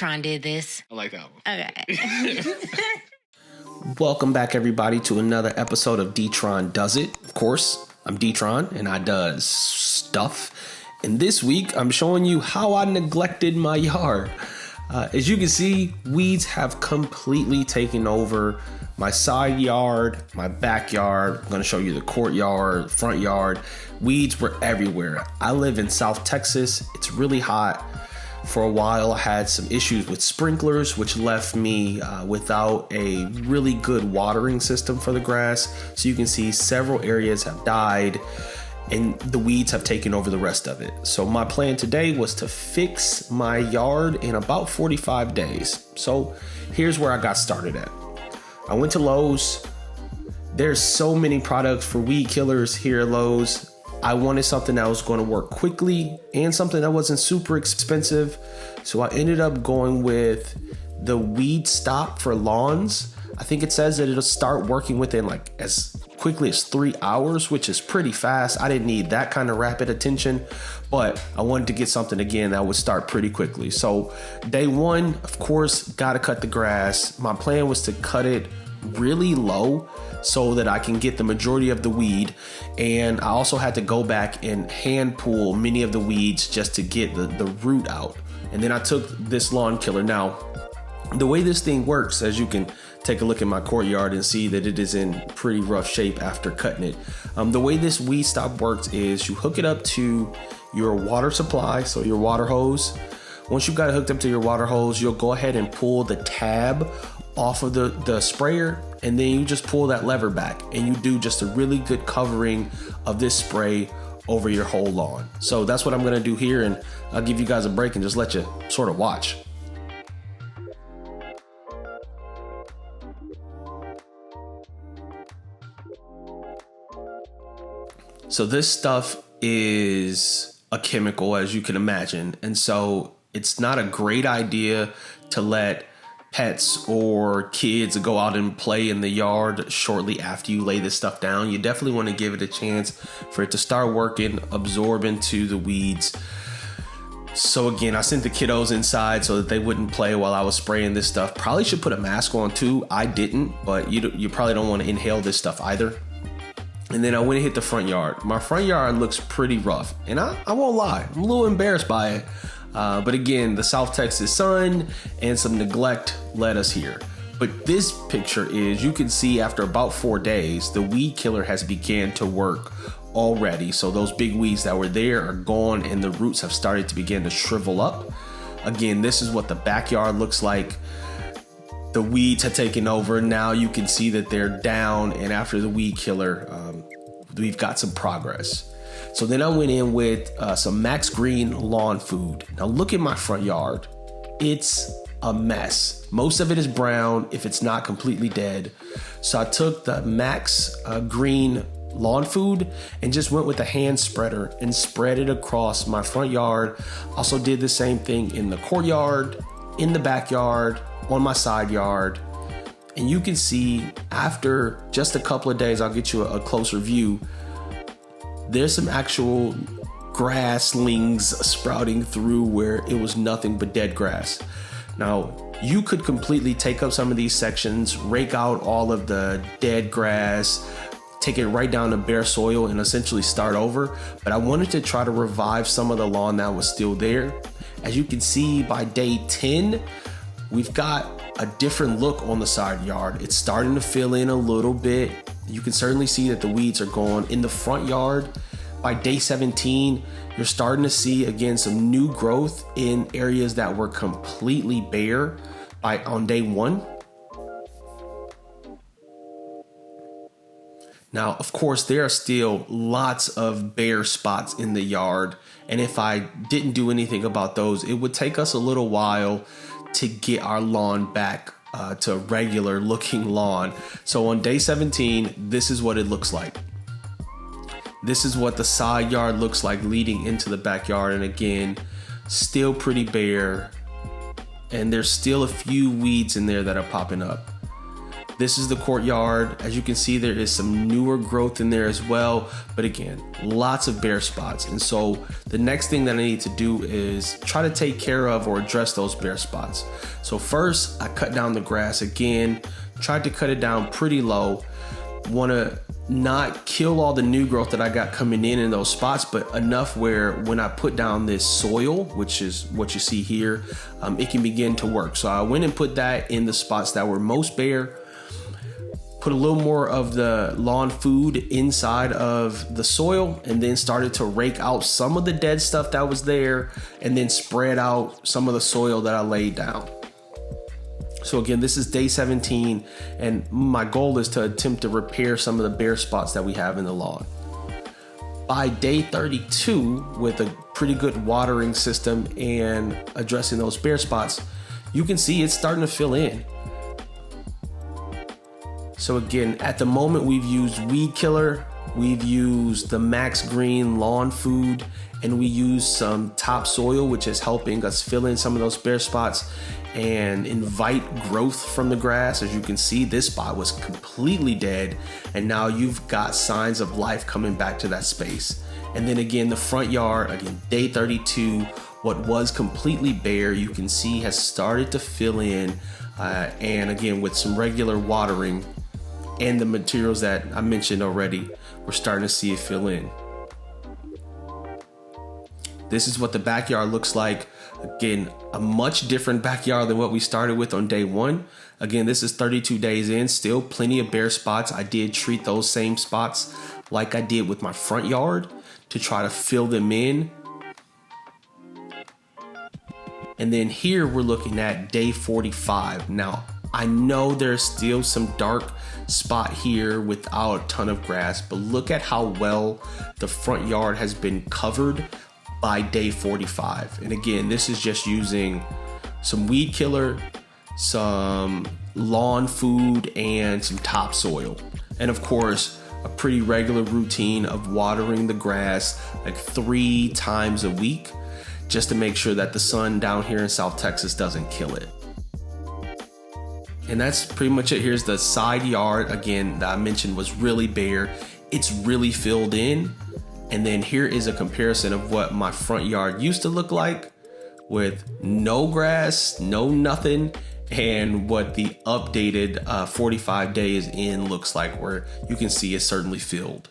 D-Tron did this. I like that one. Okay. Welcome back, everybody, to another episode of D-Tron Does It. Of course, I'm D-Tron, and I does stuff. And this week, I'm showing you how I neglected my yard. As you can see, weeds have completely taken over my side yard, my backyard. I'm going to show you the courtyard, front yard. Weeds were everywhere. I live in South Texas. It's really hot. For a while, I had some issues with sprinklers, which left me without a really good watering system for the grass. So you can see several areas have died and the weeds have taken over the rest of it. So my plan today was to fix my yard in about 45 days. So here's where I got started at. I went to Lowe's. There's so many products for weed killers here at Lowe's. I wanted something that was going to work quickly and something that wasn't super expensive. So I ended up going with the Weed Stop for lawns. I think it says that it'll start working within like as quickly as 3 hours, which is pretty fast. I didn't need that kind of rapid attention, but I wanted to get something again that would start pretty quickly. So day one, of course, got to cut the grass. My plan was to cut it really low so that I can get the majority of the weed. And I also had to go back and hand pull many of the weeds just to get the root out. And then I took this lawn killer. Now, the way this thing works, as you can take a look at my courtyard and see that it is in pretty rough shape after cutting it. The way this Weed Stop works is you hook it up to your water supply, so your water hose. Once you've got it hooked up to your water hose, you'll go ahead and pull the tab off of the sprayer, and then you just pull that lever back and you do just a really good covering of this spray over your whole lawn. So that's what I'm gonna do here, and I'll give you guys a break and just let you sort of watch. So this stuff is a chemical, as you can imagine, and so it's not a great idea to let pets or kids go out and play in the yard shortly after you lay this stuff down. You definitely want to give it a chance for it to start working, absorb into the weeds. So again, I sent the kiddos inside so that they wouldn't play while I was spraying this stuff. Probably should put a mask on too. I didn't, but you probably don't want to inhale this stuff either. And then I went and hit the front yard. My front yard looks pretty rough, and I won't lie, I'm a little embarrassed by it. But again, the South Texas sun and some neglect led us here. But this picture is, you can see after about 4 days, the weed killer has began to work already. So those big weeds that were there are gone and the roots have started to begin to shrivel up. Again, this is what the backyard looks like. The weeds have taken over. Now you can see that they're down, and after the weed killer, we've got some progress. So then I went in with some Max Green lawn food. Now look at my front yard. It's a mess. Most of it is brown if it's not completely dead. So I took the Max Green lawn food and just went with a hand spreader and spread it across my front yard. Also did the same thing in the courtyard, in the backyard, on my side yard. And you can see after just a couple of days, I'll get you a closer view, there's some actual grasslings sprouting through where it was nothing but dead grass. Now, you could completely take up some of these sections, rake out all of the dead grass, take it right down to bare soil and essentially start over. But I wanted to try to revive some of the lawn that was still there. As you can see, by day 10, we've got a different look on the side yard. It's starting to fill in a little bit. You can certainly see that the weeds are gone. In the front yard, by day 17, you're starting to see again some new growth in areas that were completely bare on day 1. Now, of course, there are still lots of bare spots in the yard, and if I didn't do anything about those, it would take us a little while to get our lawn back to a regular looking lawn. So on day 17, this is what it looks like. This is what the side yard looks like leading into the backyard. And again, still pretty bare. And there's still a few weeds in there that are popping up. This is the courtyard. As you can see, there is some newer growth in there as well. But again, lots of bare spots. And so the next thing that I need to do is try to take care of or address those bare spots. So first, I cut down the grass again, tried to cut it down pretty low. Want to not kill all the new growth that I got coming in those spots, but enough where when I put down this soil, which is what you see here, it can begin to work. So I went and put that in the spots that were most bare, put a little more of the lawn food inside of the soil, and then started to rake out some of the dead stuff that was there, and then spread out some of the soil that I laid down. So again, this is day 17, and my goal is to attempt to repair some of the bare spots that we have in the lawn. By day 32, with a pretty good watering system and addressing those bare spots, you can see it's starting to fill in. So again, at the moment, we've used Weedkiller, we've used the Max Green lawn food, and we used some topsoil, which is helping us fill in some of those bare spots and invite growth from the grass. As you can see, this spot was completely dead, and now you've got signs of life coming back to that space. And then again, the front yard, again, day 32, what was completely bare, you can see has started to fill in, and again, with some regular watering and the materials that I mentioned already, we're starting to see it fill in. This is what the backyard looks like. Again, a much different backyard than what we started with on day 1. Again, this is 32 days in, still plenty of bare spots. I did treat those same spots like I did with my front yard to try to fill them in. And then here we're looking at day 45. Now, I know there's still some dark spot here without a ton of grass, but look at how well the front yard has been covered by day 45. And again, this is just using some weed killer, some lawn food, and some topsoil. And of course, a pretty regular routine of watering the grass like 3 times a week, just to make sure that the sun down here in South Texas doesn't kill it. And that's pretty much it. Here's the side yard again that I mentioned was really bare. It's really filled in. And then here is a comparison of what my front yard used to look like with no grass, no nothing, and what the updated 45 days in looks like, where you can see it's certainly filled.